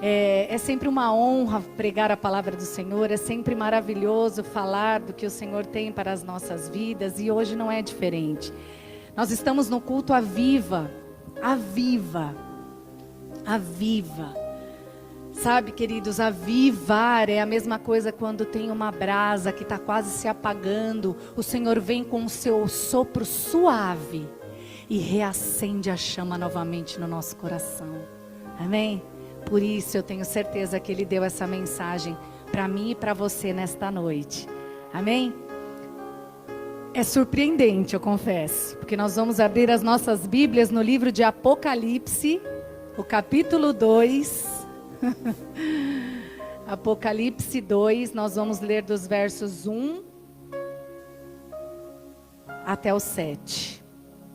É sempre uma honra pregar a palavra do Senhor, é sempre maravilhoso falar do que o Senhor tem para as nossas vidas, e hoje não é diferente. Nós estamos no culto Aviva. Sabe, queridos, avivar é a mesma coisa quando tem uma brasa que está quase se apagando. O Senhor vem com o seu sopro suave e reacende a chama novamente no nosso coração. Amém? Por isso eu tenho certeza que Ele deu essa mensagem para mim e para você nesta noite. Amém? É surpreendente, eu confesso, porque nós vamos abrir as nossas Bíblias no livro de Apocalipse, o capítulo 2. Apocalipse 2, nós vamos ler dos versos 1 até o 7.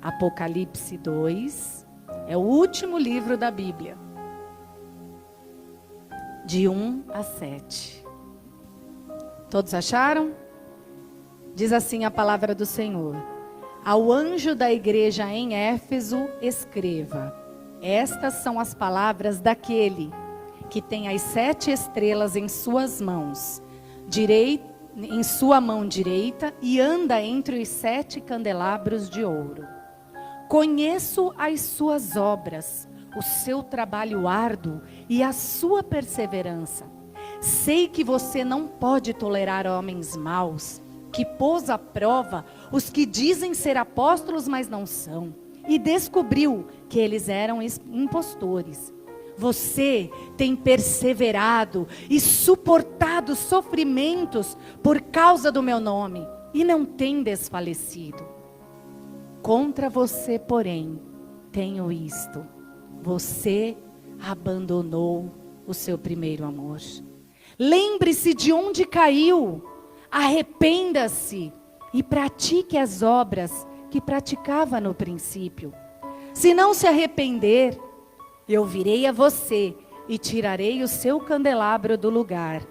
Apocalipse 2 é o último livro da Bíblia, de 1 a 7. Todos acharam? Diz assim a palavra do Senhor: ao anjo da igreja em Éfeso escreva: estas são as palavras daquele que tem as 7 estrelas em suas mãos, em sua mão direita, e anda entre os 7 candelabros de ouro. Conheço as suas obras, o seu trabalho árduo e a sua perseverança. Sei que você não pode tolerar homens maus, que pôs à prova os que dizem ser apóstolos, mas não são, e descobriu que eles eram impostores. Você tem perseverado e suportado sofrimentos por causa do meu nome, e não tem desfalecido. Contra você, porém, tenho isto: você abandonou o seu primeiro amor. Lembre-se de onde caiu, arrependa-se e pratique as obras que praticava no princípio. Se não se arrepender, eu virei a você e tirarei o seu candelabro do lugar.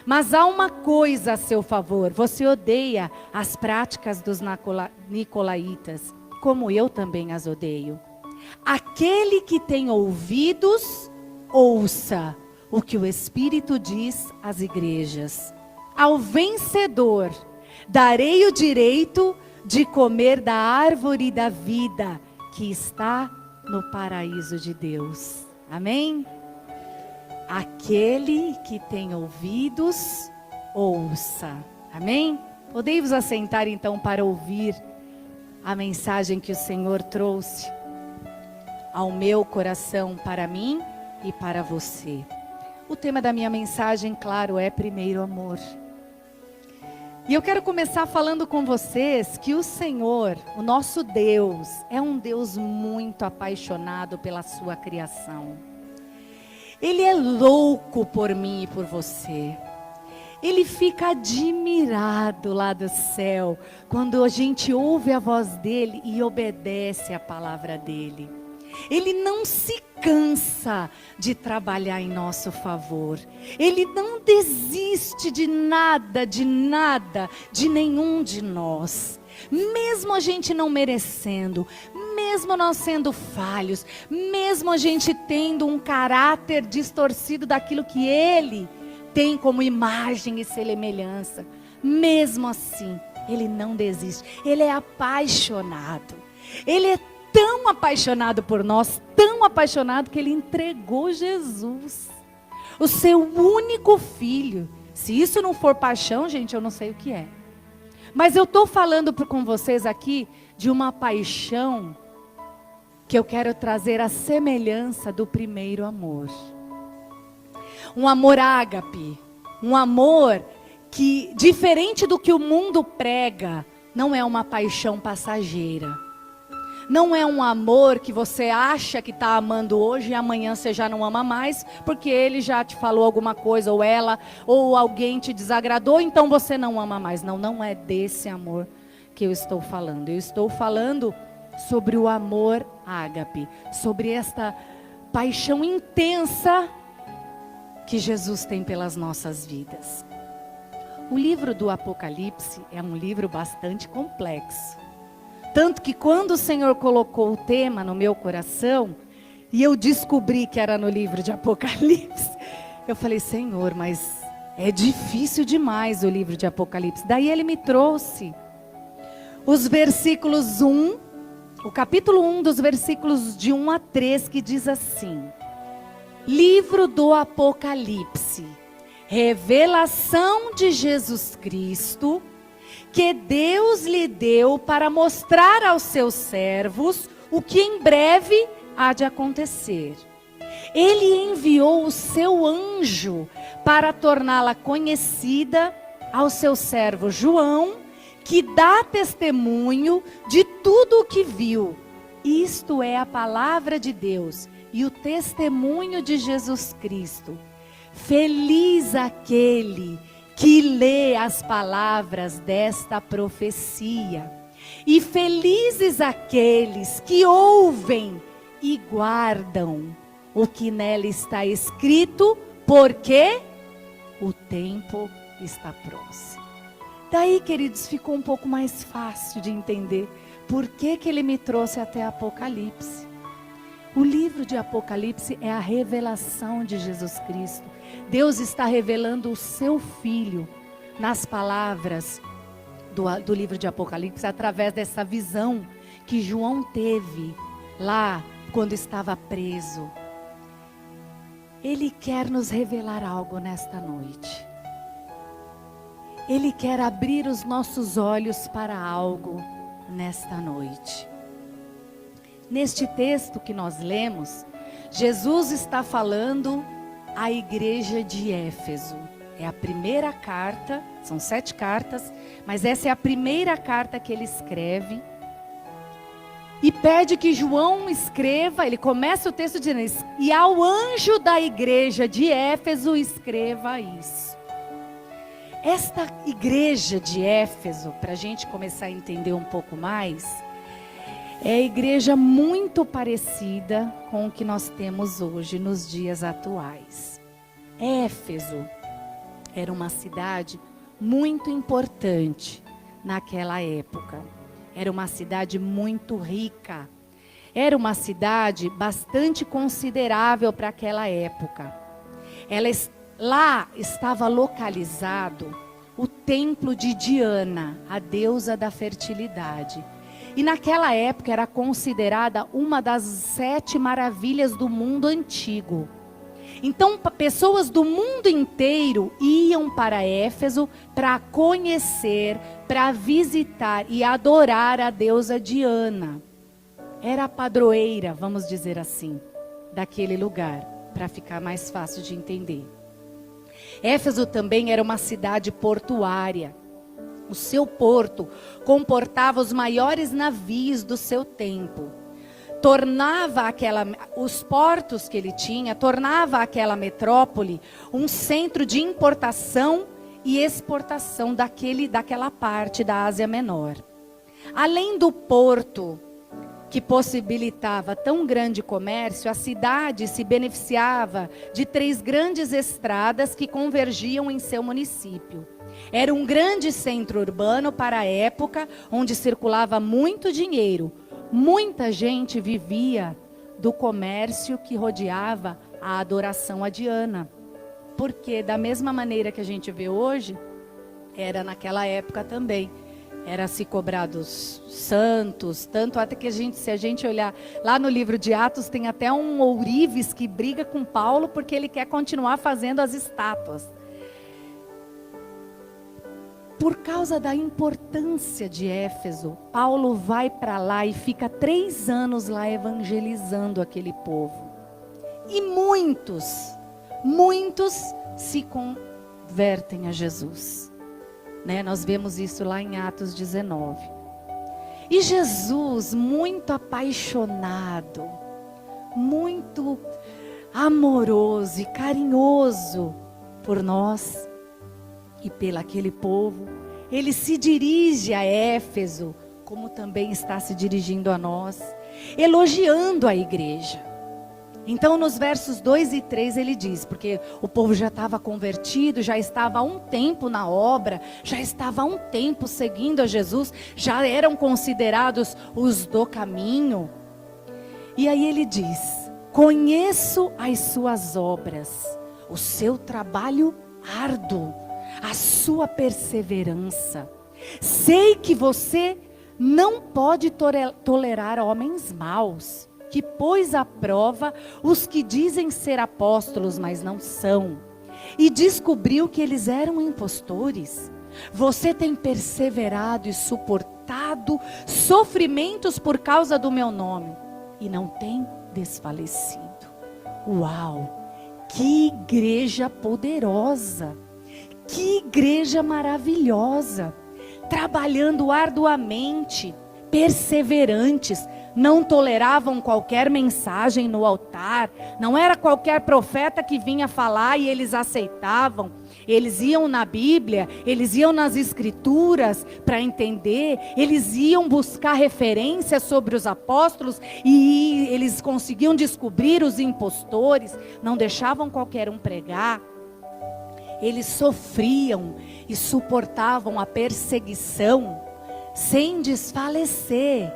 Mas há uma coisa a seu favor: você odeia as práticas dos nicolaítas, como eu também as odeio. Aquele que tem ouvidos, ouça o que o Espírito diz às igrejas. Ao vencedor darei o direito de comer da árvore da vida que está no paraíso de Deus. Amém? Aquele que tem ouvidos, ouça. Amém? Podei vos assentar então para ouvir a mensagem que o Senhor trouxe ao meu coração, para mim e para você. O tema da minha mensagem, claro, é primeiro amor. E eu quero começar falando com vocês que o Senhor, o nosso Deus, é um Deus muito apaixonado pela sua criação. Ele é louco por mim e por você. Ele fica admirado lá do céu quando a gente ouve a voz dele e obedece a palavra dele. Ele não se cansa de trabalhar em nosso favor. Ele não desiste de nada, de nenhum de nós. Mesmo a gente não merecendo, mesmo nós sendo falhos, mesmo a gente tendo um caráter distorcido daquilo que Ele tem como imagem e semelhança, mesmo assim, Ele não desiste. Ele é apaixonado. Ele é tão apaixonado por nós, tão apaixonado que Ele entregou Jesus, o seu único filho. Se isso não for paixão, gente, eu não sei o que é. Mas eu estou falando com vocês aqui de uma paixão que eu quero trazer a semelhança do primeiro amor. Um amor ágape, um amor que, diferente do que o mundo prega, não é uma paixão passageira. Não é um amor que você acha que está amando hoje e amanhã você já não ama mais, porque ele já te falou alguma coisa, ou ela, ou alguém te desagradou, então você não ama mais. Não, não é desse amor que eu estou falando. Eu estou falando sobre o amor ágape, sobre esta paixão intensa que Jesus tem pelas nossas vidas. O livro do Apocalipse é um livro bastante complexo. Tanto que quando o Senhor colocou o tema no meu coração, e eu descobri que era no livro de Apocalipse, eu falei, Senhor, mas é difícil demais o livro de Apocalipse. Daí ele me trouxe os versículos 1, o capítulo 1 dos versículos de 1 a 3, que diz assim: livro do Apocalipse, revelação de Jesus Cristo, que Deus lhe deu para mostrar aos seus servos o que em breve há de acontecer. Ele enviou o seu anjo para torná-la conhecida ao seu servo João, que dá testemunho de tudo o que viu. Isto é a palavra de Deus e o testemunho de Jesus Cristo. Feliz aquele que lê as palavras desta profecia, e felizes aqueles que ouvem e guardam o que nela está escrito, porque o tempo está próximo. Daí, queridos, ficou um pouco mais fácil de entender por que ele me trouxe até Apocalipse. O livro de Apocalipse é a revelação de Jesus Cristo. Deus está revelando o seu Filho nas palavras do livro de Apocalipse, através dessa visão que João teve lá quando estava preso. Ele quer nos revelar algo nesta noite. Ele quer abrir os nossos olhos para algo nesta noite. Neste texto que nós lemos, Jesus está falando à igreja de Éfeso. É a primeira carta, são 7 cartas, mas essa é a primeira carta que ele escreve. E pede que João escreva, ele começa o texto dizendo isso, e ao anjo da igreja de Éfeso escreva isso. Esta igreja de Éfeso, para a gente começar a entender um pouco mais, é a igreja muito parecida com o que nós temos hoje nos dias atuais. Éfeso era uma cidade muito importante naquela época. Era uma cidade muito rica. Era uma cidade bastante considerável para aquela época. Lá estava localizado o templo de Diana, a deusa da fertilidade. E naquela época era considerada uma das 7 maravilhas do mundo antigo. Então, pessoas do mundo inteiro iam para Éfeso para conhecer, para visitar e adorar a deusa Diana. Era a padroeira, vamos dizer assim, daquele lugar, para ficar mais fácil de entender. Éfeso também era uma cidade portuária. O seu porto comportava os maiores navios do seu tempo. Os portos que ele tinha, tornava aquela metrópole um centro de importação e exportação daquela parte da Ásia Menor. Além do porto, que possibilitava tão grande comércio, a cidade se beneficiava de 3 grandes estradas que convergiam em seu município. Era um grande centro urbano para a época, onde circulava muito dinheiro. Muita gente vivia do comércio que rodeava a adoração a Diana. Porque da mesma maneira que a gente vê hoje, era naquela época também. Era se cobrar dos santos, tanto até que se a gente olhar lá no livro de Atos, tem até um ourives que briga com Paulo porque ele quer continuar fazendo as estátuas. Por causa da importância de Éfeso, Paulo vai para lá e fica 3 anos lá evangelizando aquele povo. E muitos se convertem a Jesus. Nós vemos isso lá em Atos 19. E Jesus, muito apaixonado, muito amoroso e carinhoso por nós e pelaquele povo, ele se dirige a Éfeso, como também está se dirigindo a nós, elogiando a igreja. Então nos versos 2 e 3 ele diz, porque o povo já estava convertido, já estava há um tempo na obra, já estava há um tempo seguindo a Jesus, já eram considerados os do caminho. E aí ele diz, Conheço as suas obras, o seu trabalho árduo, a sua perseverança. Sei que você não pode tolerar homens maus, que pôs à prova os que dizem ser apóstolos, mas não são, e descobriu que eles eram impostores. Você tem perseverado e suportado sofrimentos por causa do meu nome, e não tem desfalecido. Uau! Que igreja poderosa! Que igreja maravilhosa! Trabalhando arduamente, perseverantes, não toleravam qualquer mensagem no altar, não era qualquer profeta que vinha falar e eles aceitavam. Eles iam na Bíblia, eles iam nas Escrituras para entender, eles iam buscar referências sobre os apóstolos e eles conseguiam descobrir os impostores, não deixavam qualquer um pregar. Eles sofriam e suportavam a perseguição sem desfalecer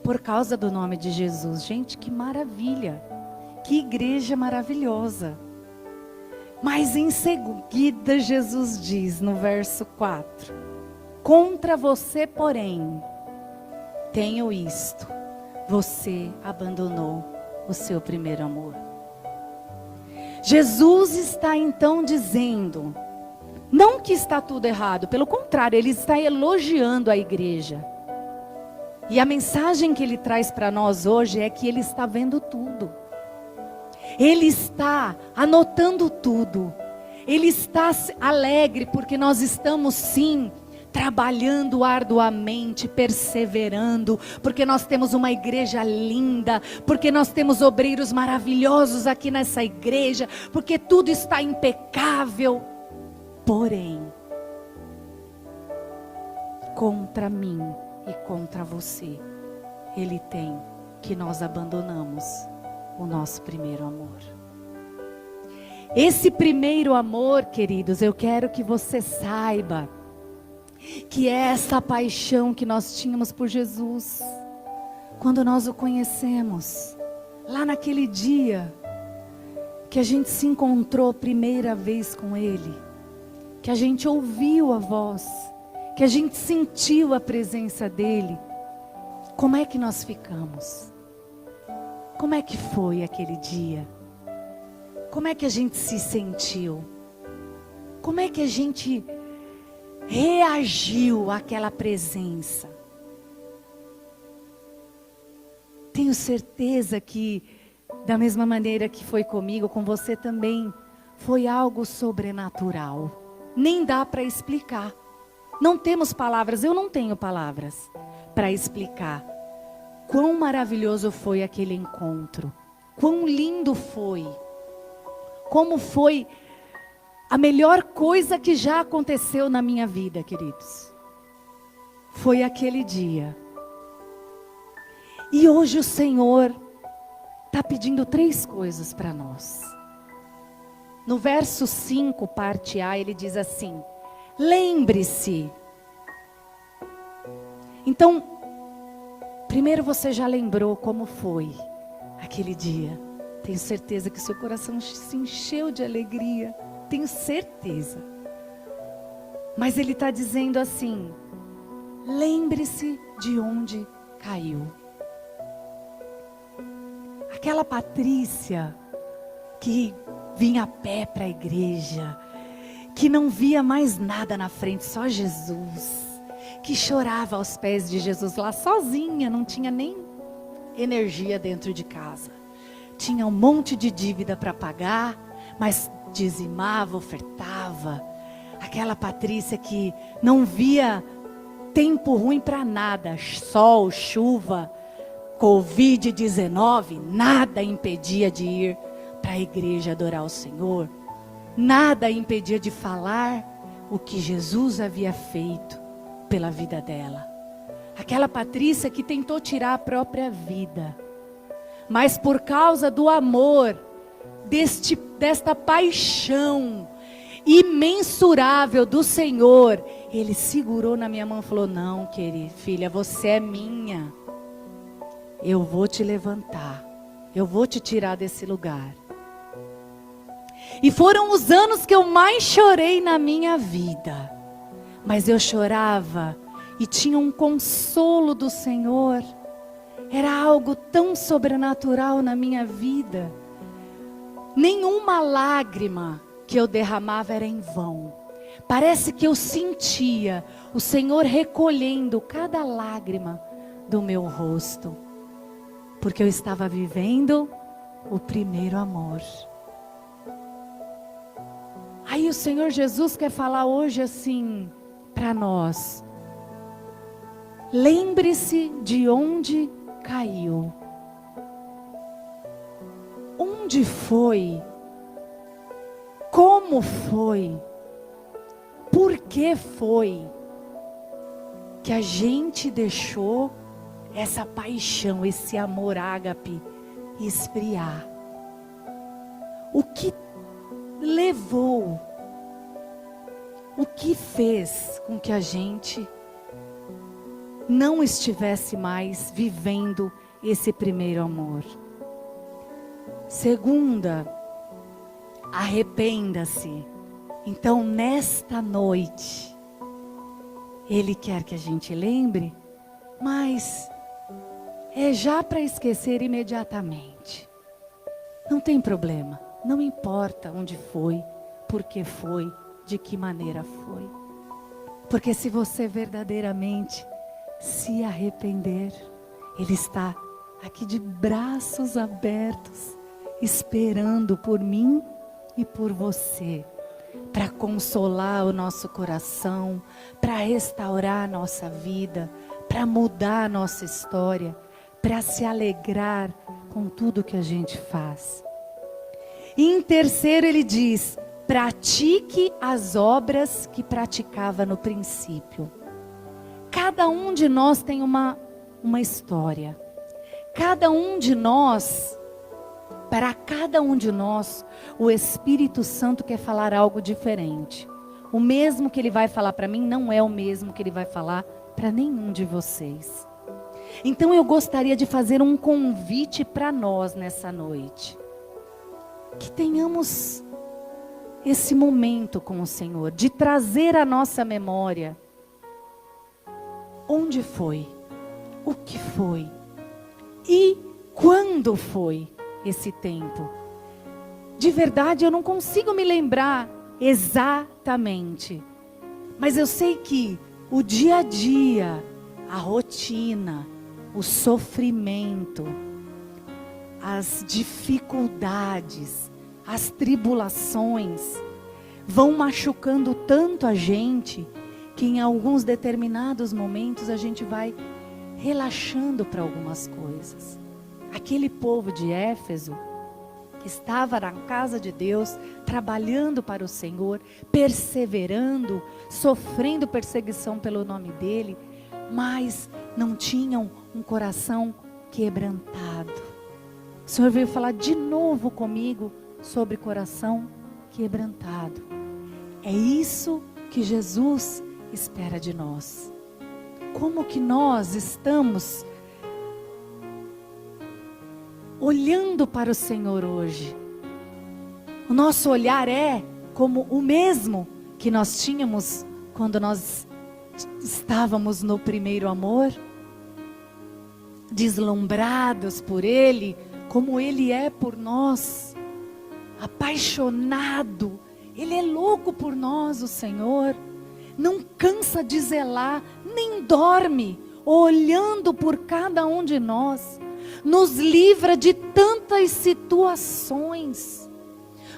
por causa do nome de Jesus. Gente, que maravilha! Que igreja maravilhosa! Mas em seguida Jesus diz no verso 4: contra você, porém, tenho isto: você abandonou o seu primeiro amor. Jesus está então dizendo, não que está tudo errado, pelo contrário, ele está elogiando a igreja. E a mensagem que ele traz para nós hoje é que ele está vendo tudo. Ele está anotando tudo. Ele está alegre porque nós estamos sim trabalhando arduamente, perseverando, porque nós temos uma igreja linda, porque nós temos obreiros maravilhosos aqui nessa igreja, porque tudo está impecável. Porém, contra mim e contra você, ele tem que nós abandonamos o nosso primeiro amor. Esse primeiro amor, queridos, eu quero que você saiba que é essa paixão que nós tínhamos por Jesus, quando nós o conhecemos, lá naquele dia, que a gente se encontrou a primeira vez com Ele, que a gente ouviu a voz, que a gente sentiu a presença dEle. Como é que nós ficamos? Como é que foi aquele dia? Como é que a gente se sentiu? Como é que a gente reagiu àquela presença? Tenho certeza que, da mesma maneira que foi comigo, com você também, foi algo sobrenatural. Nem dá para explicar. Não temos palavras, eu não tenho palavras para explicar quão maravilhoso foi aquele encontro. Quão lindo foi. Como foi a melhor coisa que já aconteceu na minha vida, queridos. Foi aquele dia. E hoje o Senhor está pedindo 3 coisas para nós. No verso 5, parte A, ele diz assim: lembre-se. Então, primeiro você já lembrou como foi aquele dia. Tenho certeza que seu coração se encheu de alegria. Tenho certeza. Mas ele está dizendo assim: lembre-se de onde caiu. Aquela Patrícia que vinha a pé para a igreja, que não via mais nada na frente, só Jesus, que chorava aos pés de Jesus lá sozinha, não tinha nem energia dentro de casa. Tinha um monte de dívida para pagar, mas dizimava, ofertava. Aquela Patrícia que não via tempo ruim para nada, sol, chuva, Covid-19, nada impedia de ir para a igreja adorar o Senhor. Nada impedia de falar o que Jesus havia feito pela vida dela. Aquela Patrícia que tentou tirar a própria vida, mas por causa do amor, desta paixão imensurável do Senhor, Ele segurou na minha mão e falou: não, querida filha, você é minha. Eu vou te levantar, eu vou te tirar desse lugar. E foram os anos que eu mais chorei na minha vida. Mas eu chorava e tinha um consolo do Senhor. Era algo tão sobrenatural na minha vida. Nenhuma lágrima que eu derramava era em vão. Parece que eu sentia o Senhor recolhendo cada lágrima do meu rosto. Porque eu estava vivendo o primeiro amor. Aí o Senhor Jesus quer falar hoje assim para nós. Lembre-se de onde caiu. Onde foi? Como foi? Por que foi que a gente deixou essa paixão, esse amor ágape esfriar? O que levou? O que fez com que a gente não estivesse mais vivendo esse primeiro amor? Segunda, arrependa-se. Então, nesta noite, Ele quer que a gente lembre, mas é já para esquecer imediatamente. Não tem problema, não importa onde foi, por que foi, de que maneira foi. Porque se você verdadeiramente se arrepender, Ele está aqui de braços abertos, esperando por mim e por você, para consolar o nosso coração, para restaurar a nossa vida, para mudar a nossa história, para se alegrar com tudo que a gente faz. E em terceiro ele diz, pratique as obras que praticava no princípio. Cada um de nós tem uma história. Cada um de nós, para cada um de nós, o Espírito Santo quer falar algo diferente. O mesmo que Ele vai falar para mim não é o mesmo que Ele vai falar para nenhum de vocês. Então eu gostaria de fazer um convite para nós nessa noite. Que tenhamos esse momento com o Senhor, de trazer à nossa memória onde foi, o que foi e quando foi esse tempo. De verdade eu não consigo me lembrar exatamente, mas eu sei que o dia a dia, a rotina, o sofrimento, as dificuldades, as tribulações vão machucando tanto a gente que em alguns determinados momentos a gente vai relaxando para algumas coisas. Aquele povo de Éfeso que estava na casa de Deus, trabalhando para o Senhor, perseverando, sofrendo perseguição pelo nome dEle, mas não tinham um coração quebrantado. O Senhor veio falar de novo comigo sobre coração quebrantado. É isso que Jesus espera de nós. Como que nós estamos olhando para o Senhor hoje? O nosso olhar é como o mesmo que nós tínhamos quando nós estávamos no primeiro amor? Deslumbrados por Ele, como Ele é por nós, apaixonado. Ele é louco por nós, o Senhor. Não cansa de zelar, nem dorme, olhando por cada um de nós. Nos livra de tantas situações,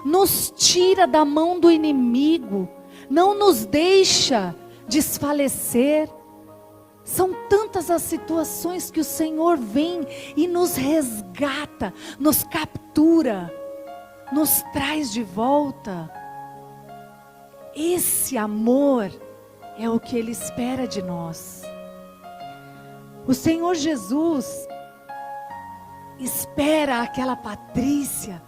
nos tira da mão do inimigo, não nos deixa desfalecer. São tantas as situações que o Senhor vem e nos resgata, nos captura, nos traz de volta. Esse amor é o que Ele espera de nós. O Senhor Jesus espera aquela Patrícia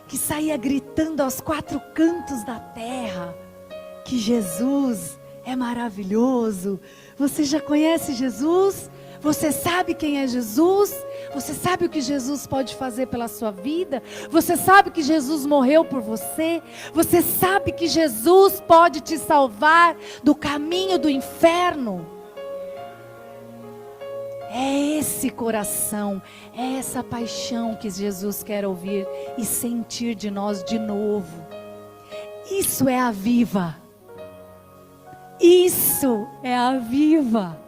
que saía gritando aos quatro cantos da terra que Jesus é maravilhoso. Você já conhece Jesus? Você sabe quem é Jesus? Você sabe o que Jesus pode fazer pela sua vida? Você sabe que Jesus morreu por você? Você sabe que Jesus pode te salvar do caminho do inferno? É esse coração, é essa paixão que Jesus quer ouvir e sentir de nós de novo. Isso é a viva. Isso é a viva.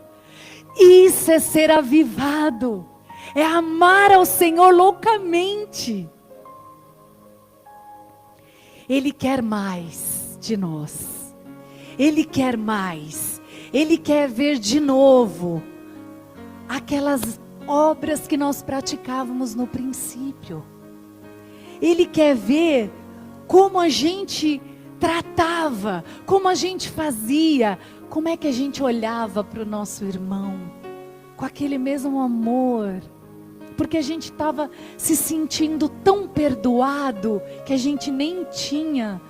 Isso é ser avivado. É amar ao Senhor loucamente. Ele quer mais de nós. Ele quer mais. Ele quer ver de novo aquelas obras que nós praticávamos no princípio. Ele quer ver como a gente tratava, como a gente fazia, como é que a gente olhava para o nosso irmão, com aquele mesmo amor, porque a gente estava se sentindo tão perdoado, que a gente nem tinha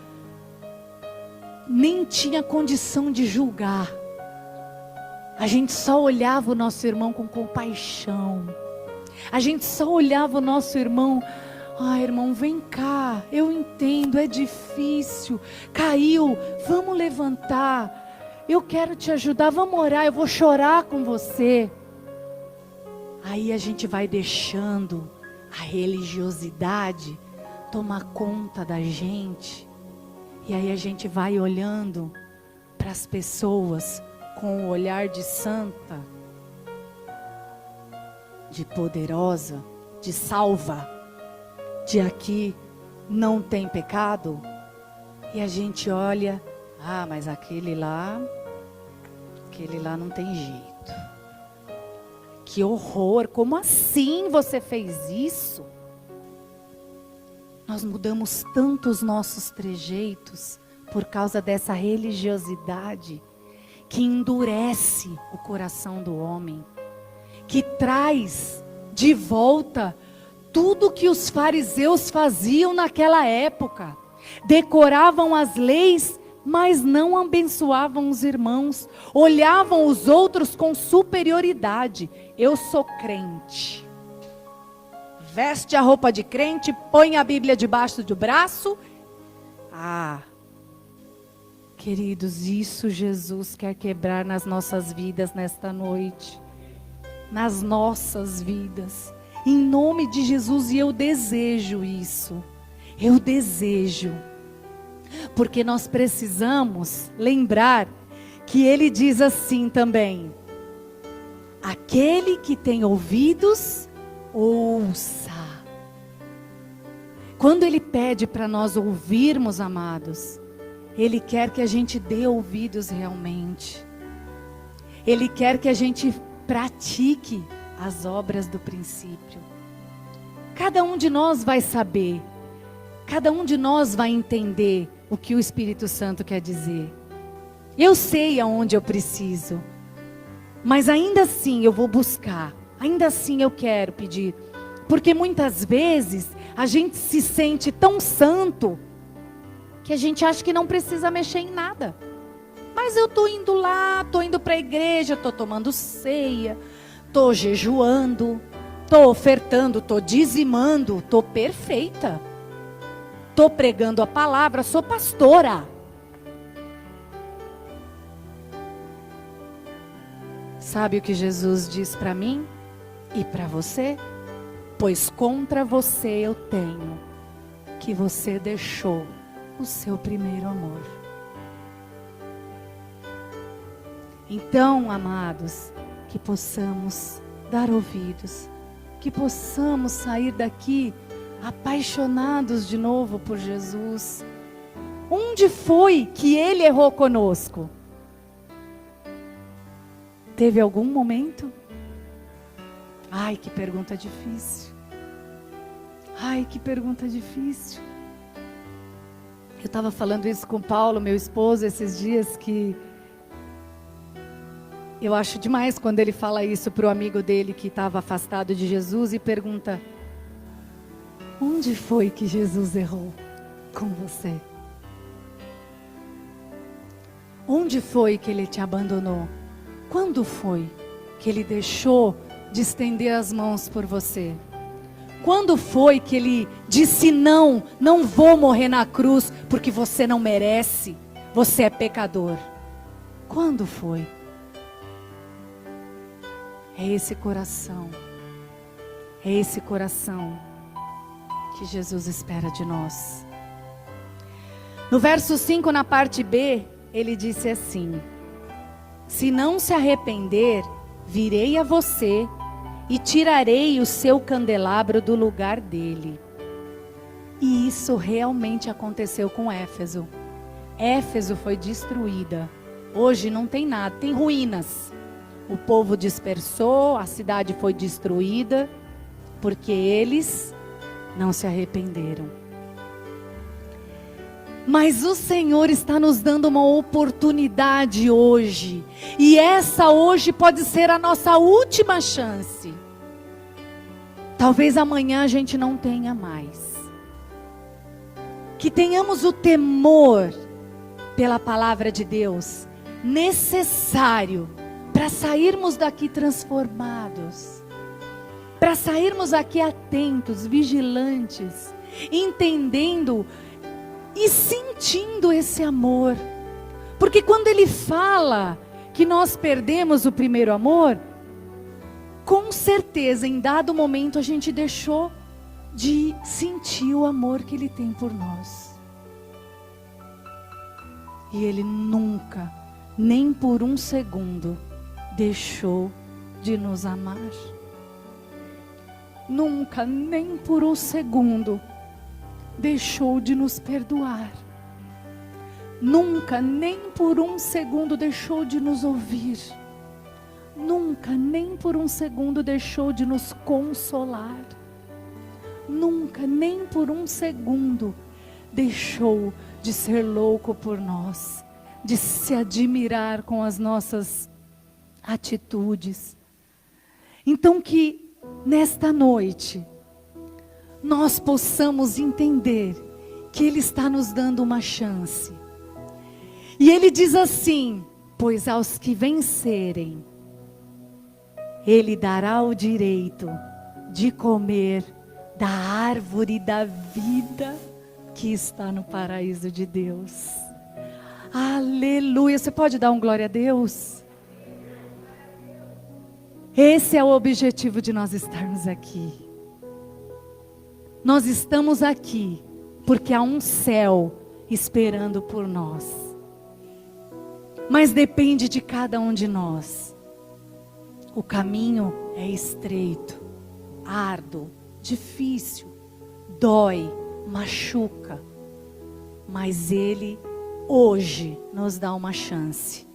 condição de julgar. A gente só olhava o nosso irmão com compaixão. A gente só olhava o nosso irmão. Ah, irmão, vem cá. Eu entendo, é difícil. Caiu, vamos levantar. Eu quero te ajudar, vamos orar. Eu vou chorar com você. Aí a gente vai deixando a religiosidade tomar conta da gente. E aí a gente vai olhando para as pessoas com o olhar de santa, de poderosa, de salva, de aqui não tem pecado. E a gente olha, mas aquele lá não tem jeito. Que horror, como assim você fez isso? Nós mudamos tanto os nossos trejeitos por causa dessa religiosidade que endurece o coração do homem, que traz de volta tudo que os fariseus faziam naquela época. Decoravam as leis, mas não abençoavam os irmãos, olhavam os outros com superioridade. Eu sou crente. Veste a roupa de crente, põe a Bíblia debaixo do braço. Queridos, isso Jesus quer quebrar nas nossas vidas nesta noite. Nas nossas vidas. Em nome de Jesus, e eu desejo isso. Eu desejo. Porque nós precisamos lembrar que ele diz assim também: aquele que tem ouvidos, ouça. Quando ele pede para nós ouvirmos, amados, ele quer que a gente dê ouvidos realmente. Ele quer que a gente pratique as obras do princípio. Cada um de nós vai saber. Cada um de nós vai entender o que o Espírito Santo quer dizer. Eu sei aonde eu preciso. Mas ainda assim eu vou buscar. Ainda assim eu quero pedir. Porque muitas vezes a gente se sente tão santo que a gente acha que não precisa mexer em nada. Mas eu estou indo lá, estou indo para a igreja, estou tomando ceia, estou jejuando, estou ofertando, estou dizimando, estou perfeita. Estou pregando a palavra, sou pastora. Sabe o que Jesus diz para mim e para você? Pois contra você eu tenho que você deixou o seu primeiro amor. Então, amados, que possamos dar ouvidos, que possamos sair daqui apaixonados de novo por Jesus. Onde foi que ele errou conosco? Teve algum momento? Ai, que pergunta difícil. Ai, que pergunta difícil. Eu estava falando isso com o Paulo, meu esposo, esses dias, que eu acho demais quando ele fala isso para o amigo dele que estava afastado de Jesus e pergunta: onde foi que Jesus errou com você? Onde foi que ele te abandonou? Quando foi? que Ele deixou de estender as mãos por você? Quando foi que Ele disse não, não vou morrer na cruz porque você não merece, você é pecador? Quando foi? É esse coração que Jesus espera de nós. No verso 5, na parte B, Ele disse assim: se não se arrepender, virei a você e tirarei o seu candelabro do lugar dele. E isso realmente aconteceu com Éfeso. Éfeso foi destruída. Hoje não tem nada, tem ruínas. O povo dispersou, a cidade foi destruída, porque eles não se arrependeram. Mas o Senhor está nos dando uma oportunidade hoje. E essa hoje pode ser a nossa última chance. Talvez amanhã a gente não tenha mais. Que tenhamos o temor pela palavra de Deus, necessário para sairmos daqui transformados. Para sairmos aqui atentos, vigilantes, entendendo e sentindo esse amor. Porque quando Ele fala que nós perdemos o primeiro amor, com certeza em dado momento a gente deixou de sentir o amor que Ele tem por nós. E Ele nunca, nem por um segundo, deixou de nos amar. Nunca, nem por um segundo, deixou de nos perdoar. Nunca, nem por um segundo, deixou de nos ouvir. Nunca, nem por um segundo, deixou de nos consolar. Nunca, nem por um segundo, deixou de ser louco por nós, de se admirar com as nossas atitudes. Então que nesta noite nós possamos entender que Ele está nos dando uma chance. E Ele diz assim: pois aos que vencerem, Ele dará o direito de comer da árvore da vida que está no paraíso de Deus. Aleluia! Você pode dar um glória a Deus? Esse é o objetivo de nós estarmos aqui. Nós estamos aqui porque há um céu esperando por nós. Mas depende de cada um de nós. O caminho é estreito, árduo, difícil, dói, machuca. Mas Ele hoje nos dá uma chance.